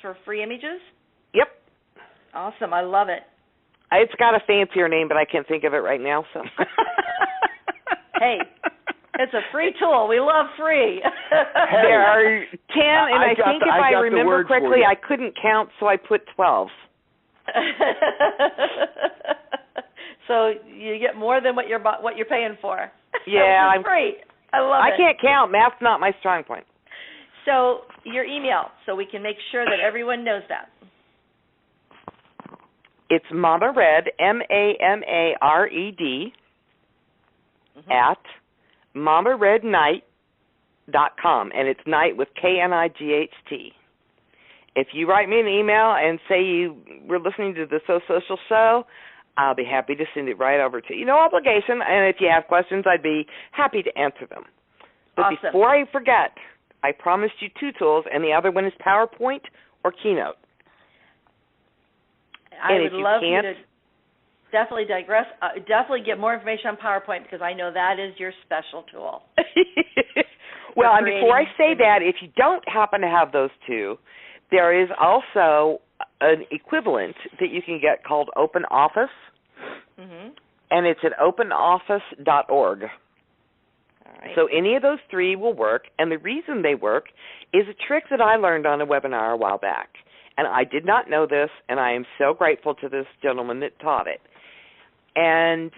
for free images? Yep. Awesome. I love it. It's got a fancier name, but I can't think of it right now. So. Hey, it's a free tool. We love free. There are 10, and I think if I remember correctly, I couldn't count, so I put 12. So you get more than what you're paying for. Yeah, I'm free. I love it. I can't count. Math's not my strong point. So your email, so we can make sure that everyone knows that. It's Mama Red, MAMARED, at mamarednight.com, and it's night with KNIGHT. If you write me an email and say you were listening to the So Social show, I'll be happy to send it right over to you. No obligation, and if you have questions, I'd be happy to answer them. But awesome. Before I forget, I promised you 2 tools, and the other one is PowerPoint or Keynote. I would love you to definitely digress. Definitely get more information on PowerPoint because I know that is your special tool. Well, and before I say that, if you don't happen to have those 2, there is also an equivalent that you can get called OpenOffice, and it's at openoffice.org. All right. So any of those 3 will work, and the reason they work is a trick that I learned on a webinar a while back. And I did not know this, and I am so grateful to this gentleman that taught it. And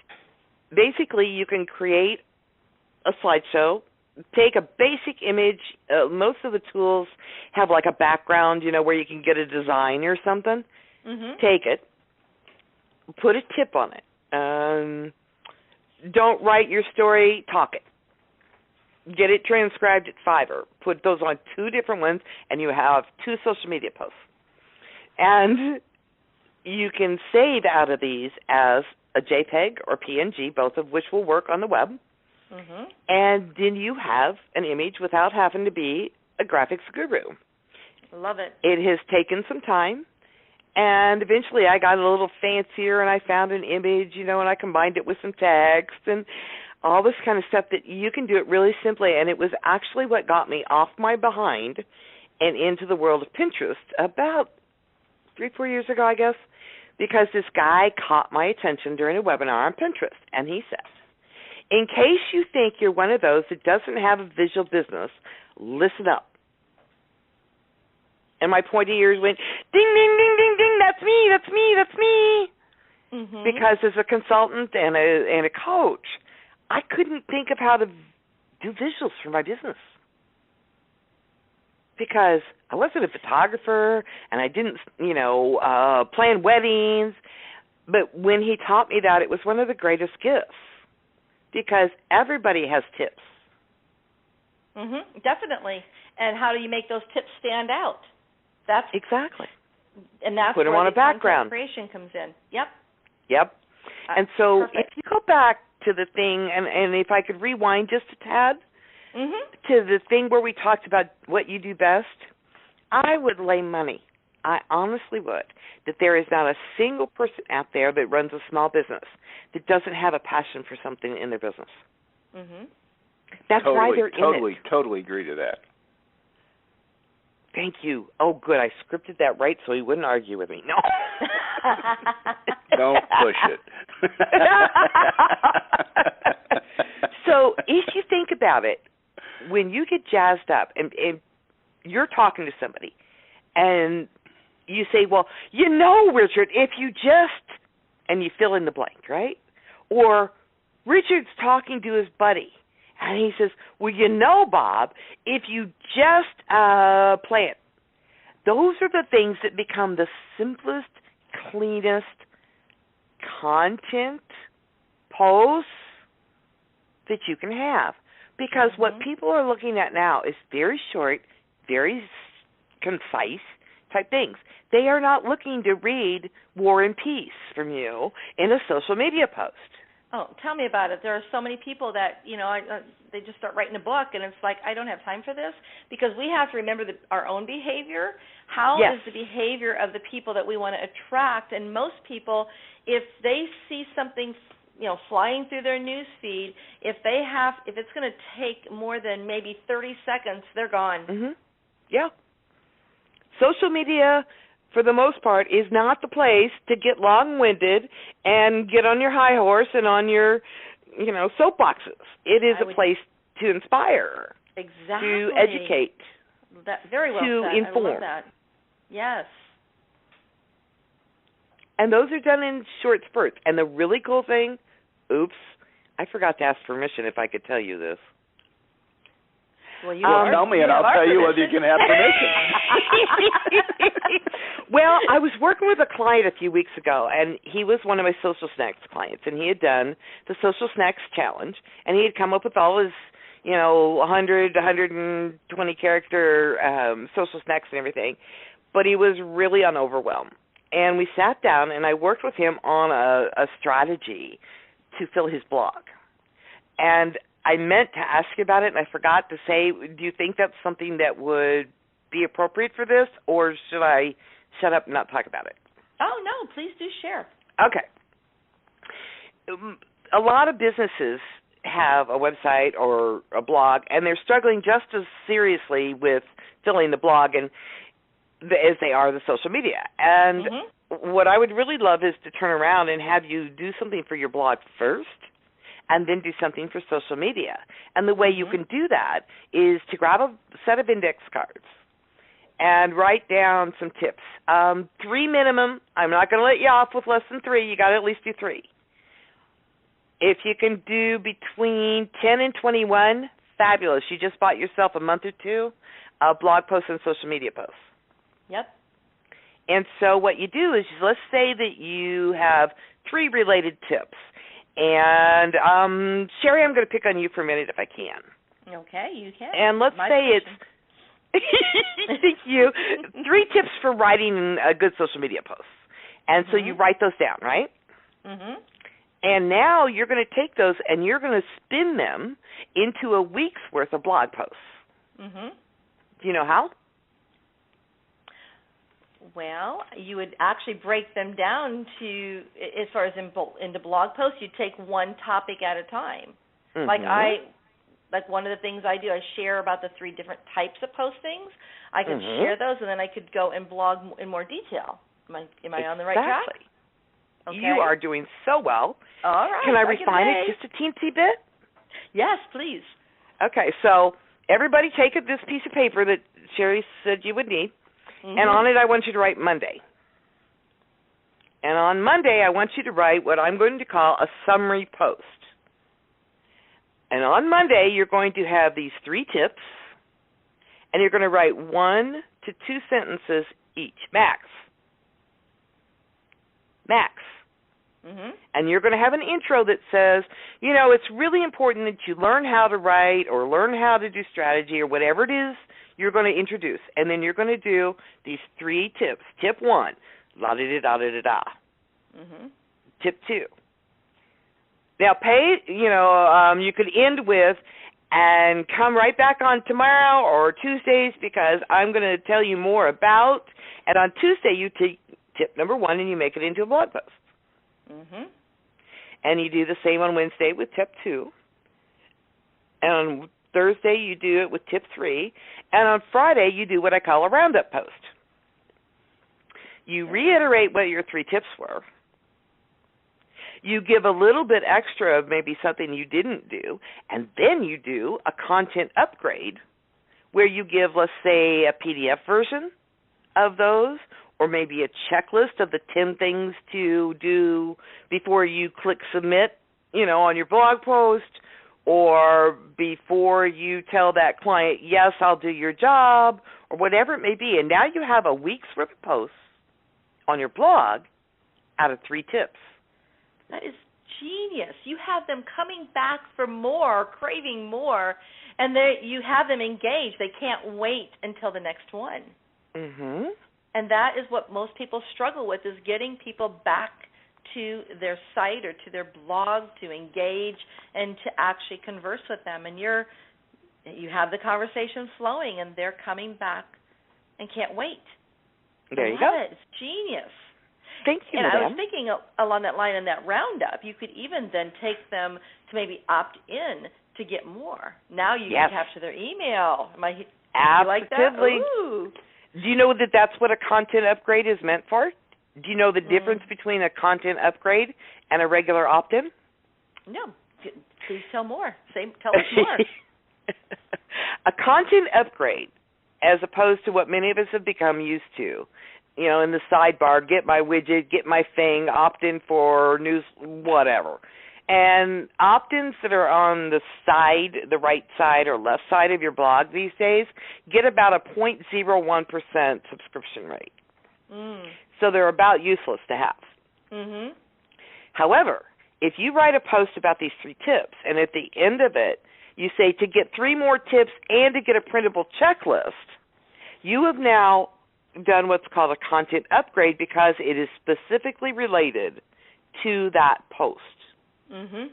basically, you can create a slideshow, take a basic image. Most of the tools have like a background, where you can get a design or something. Take it, put a tip on it. Don't write your story, talk it. Get it transcribed at Fiverr. Put those on 2 different ones, and you have 2 social media posts. And you can save out of these as a JPEG or PNG, both of which will work on the web. And then you have an image without having to be a graphics guru. Love it. It has taken some time, and eventually I got a little fancier, and I found an image, and I combined it with some text and all this kind of stuff that you can do it really simply. And it was actually what got me off my behind and into the world of Pinterest about 3-4 years ago, I guess, because this guy caught my attention during a webinar on Pinterest, and he says, in case you think you're one of those that doesn't have a visual business, listen up. And my pointy ears went, ding, ding, ding, ding, ding, that's me, that's me, that's me. Because as a consultant and a coach, I couldn't think of how to do visuals for my business. Because I wasn't a photographer, and I didn't, plan weddings. But when he taught me that, it was one of the greatest gifts. Because everybody has tips. Definitely. And how do you make those tips stand out? That's exactly. And that's put them where on a background. Creation comes in. Yep. And so perfect. if you go back to the thing, and if I could rewind just a tad, to the thing where we talked about what you do best, I would lay money, I honestly would, that there is not a single person out there that runs a small business that doesn't have a passion for something in their business. That's why they're in it. Totally agree to that. Thank you. Oh, good. I scripted that right so he wouldn't argue with me. No. Don't push it. So if you think about it, when you get jazzed up and you're talking to somebody and you say, well, Richard, if you just, and you fill in the blank, right? Or Richard's talking to his buddy, and he says, well, Bob, if you just play it. Those are the things that become the simplest, cleanest content posts that you can have. Because what people are looking at now is very short, very concise type things. They are not looking to read War and Peace from you in a social media post. Oh, tell me about it. There are so many people that, they just start writing a book, and it's like, I don't have time for this, because we have to remember our own behavior. How is the behavior of the people that we want to attract? And most people, if they see something, flying through their news feed, if it's going to take more than maybe 30 seconds, they're gone. Yeah. social media, for the most part, is not the place to get long-winded and get on your high horse and on your, soapboxes. It is a place to inspire, to educate, very well to said. inform. I love that. Yes. And those are done in short spurts. And the really cool thing, I forgot to ask permission if I could tell you this. Well, tell me and I'll tell you whether you can have permission. Well, I was working with a client a few weeks ago, and he was one of my Social Snacks clients, and he had done the Social Snacks Challenge, and he had come up with all his, 100, 120 character social snacks and everything, but he was really overwhelmed. And we sat down, and I worked with him on a strategy to fill his blog. And I meant to ask you about it, and I forgot to say, do you think that's something that would be appropriate for this, or should I shut up and not talk about it? Oh, no, please do share. Okay. A lot of businesses have a website or a blog, and they're struggling just as seriously with filling the blog as they are the social media. And what I would really love is to turn around and have you do something for your blog first, and then do something for social media. And the way you can do that is to grab a set of index cards and write down some tips. 3 minimum. I'm not going to let you off with less than 3. You got to at least do 3. If you can do between 10 and 21, fabulous. You just bought yourself a month or two of blog posts and social media posts. Yep. And so what you do is, let's say that you have 3 related tips. And, Cheri, I'm going to pick on you for a minute if I can. Okay, you can. And let's say it's thank you. 3 tips for writing a good social media post. And so you write those down, right? Mm-hmm. And now you're going to take those and you're going to spin them into a week's worth of blog posts. Mm-hmm. Do you know how? Well, you would actually break them down to, as far as into blog posts, you take one topic at a time. Like one of the things I do, I share about the 3 different types of postings. I could share those, and then I could go and blog in more detail. Am I on the right track? Okay. You are doing so well. All right. Can I refine it just a teensy bit? Yes, please. Okay, so everybody take this piece of paper that Cheri said you would need, and on it I want you to write Monday. And on Monday I want you to write what I'm going to call a summary post. And on Monday you're going to have these 3 tips, and you're going to write 1 to 2 sentences each, max. And you're going to have an intro that says, it's really important that you learn how to write or learn how to do strategy or whatever it is you're going to introduce. And then you're going to do these 3 tips. Tip 1, la-da-da-da-da-da-da. Tip 2. Now, you could end with, and come right back on tomorrow or Tuesdays because I'm going to tell you more about, and on Tuesday you take tip number 1 and you make it into a blog post. And you do the same on Wednesday with tip 2. And on Thursday you do it with tip 3. And on Friday you do what I call a roundup post. You reiterate what your 3 tips were. You give a little bit extra of maybe something you didn't do, and then you do a content upgrade where you give, let's say, a PDF version of those, or maybe a checklist of the 10 things to do before you click submit, on your blog post, or before you tell that client, yes, I'll do your job, or whatever it may be. And now you have a week's worth of posts on your blog out of 3 tips. That is genius. You have them coming back for more, craving more, and you have them engaged. They can't wait until the next one. And that is what most people struggle with, is getting people back to their site or to their blog to engage and to actually converse with them. And you have the conversation flowing, and they're coming back and can't wait. There you go. It's genius. Thank you, and madam. I was thinking along that line in that roundup, you could even then take them to maybe opt in to get more. Now you can capture their email. Absolutely. You like that? Ooh. Do you know that that's what a content upgrade is meant for? Do you know the difference between a content upgrade and a regular opt-in? No. Please tell more. Tell us more. A content upgrade, as opposed to what many of us have become used to, in the sidebar, get my widget, get my thing, opt-in for news, whatever. And opt-ins that are on the side, the right side or left side of your blog these days, get about a 0.01% subscription rate. So they're about useless to have. Mm-hmm. However, if you write a post about these 3 tips, and at the end of it, you say to get 3 more tips and to get a printable checklist, you have now done what's called a content upgrade because it is specifically related to that post. Mm-hmm.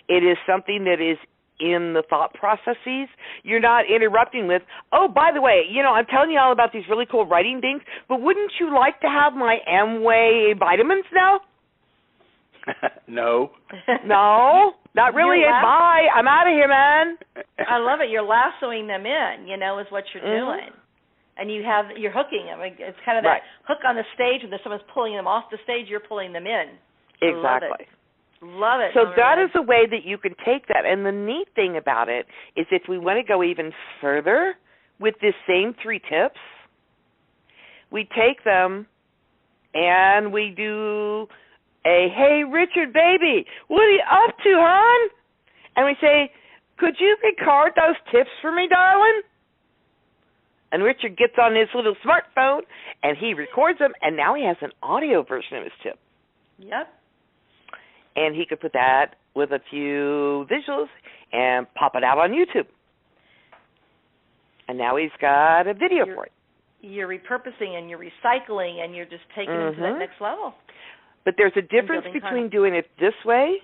It is something that is in the thought processes. You're not interrupting with, oh, by the way, I'm telling you all about these really cool writing things, but wouldn't you like to have my Amway vitamins now? No. No, not really. Bye. I'm out of here, man. I love it. You're lassoing them in, is what you're doing. And you're hooking them. It's kind of that hook on the stage, and then someone's pulling them off the stage, you're pulling them in. Exactly. Love it. So that is a way that you can take that. And the neat thing about it is if we want to go even further with this same 3 tips, we take them and we do a, hey, Richard, baby, what are you up to, hon? And we say, could you record those tips for me, darling? And Richard gets on his little smartphone, and he records them, and now he has an audio version of his tip. Yep. And he could put that with a few visuals and pop it out on YouTube. And now he's got a video for it. You're repurposing and you're recycling and you're just taking it to that next level. But there's a difference between doing it this way.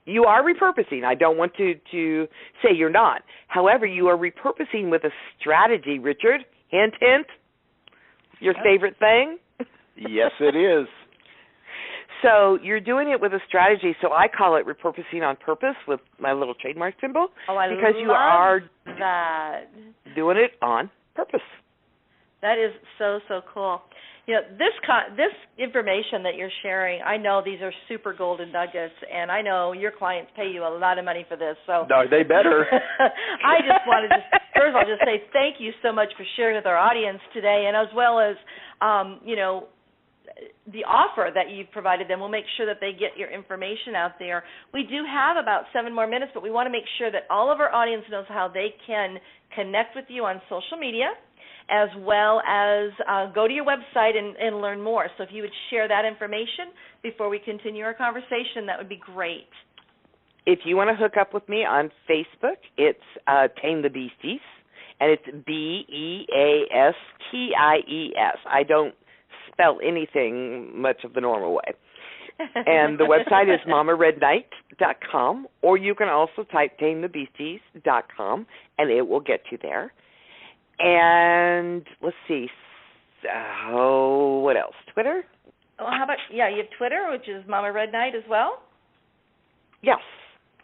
You are repurposing. I don't want to say you're not. However, you are repurposing with a strategy, Richard. Hint, hint. Your favorite thing? Yes, it is. So you're doing it with a strategy, so I call it repurposing on purpose with my little trademark symbol. Oh, I because love you are that. Doing it on purpose. That is so, so cool. This information that you're sharing, I know these are super golden nuggets, and I know your clients pay you a lot of money for this. So no, they better. I just wanted to first of all just say thank you so much for sharing with our audience today, and as well as the offer that you've provided them. We'll make sure that they get your information out there. We do have about 7 more minutes, but we want to make sure that all of our audience knows how they can connect with you on social media, as well as go to your website and learn more. So if you would share that information before we continue our conversation, that would be great. If you want to hook up with me on Facebook, it's Tame the Beasties, and it's BEASTIES. I don't spell anything much of the normal way. And the website is mamaredknight.com, or you can also type tamethebeasties.com, and it will get you there. And let's see, what else? Twitter? Well, how about, you have Twitter, which is Mama Red Knight as well? Yes.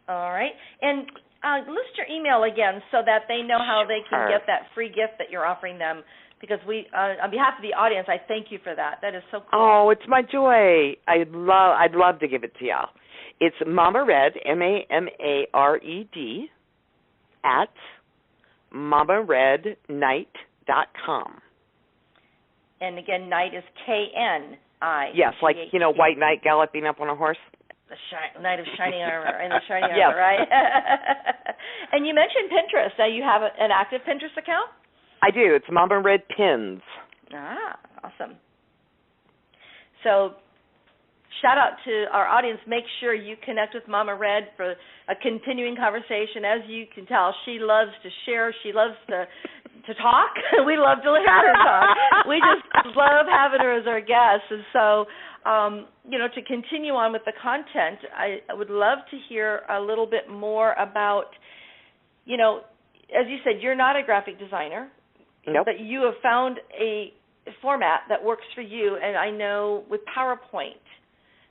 All right. And list your email again so that they know how they can get that free gift that you're offering them. Because we, on behalf of the audience, I thank you for that. That is so cool. Oh, it's my joy. I'd love to give it to y'all. It's Mama Red, MAMARED, at mamaredknight.com. And again, knight is K-N-I. Yes, like, white knight galloping up on a horse. The knight of shining armor, and the shining armor, right? And you mentioned Pinterest. Now you have an active Pinterest account? I do. It's Mama Red Pins. Ah, awesome. So shout out to our audience. Make sure you connect with Mama Red for a continuing conversation. As you can tell, she loves to share. She loves to talk. We love to hear her talk. We just love having her as our guest. And so, to continue on with the content, I would love to hear a little bit more about, as you said, you're not a graphic designer. Nope. But you have found a format that works for you, and I know with PowerPoint,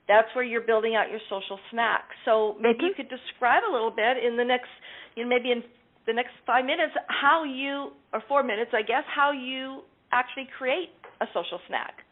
that's where you're building out your social snack. So maybe you could describe a little bit in the next, maybe in the next 5 minutes, or 4 minutes, I guess, how you actually create a social snack.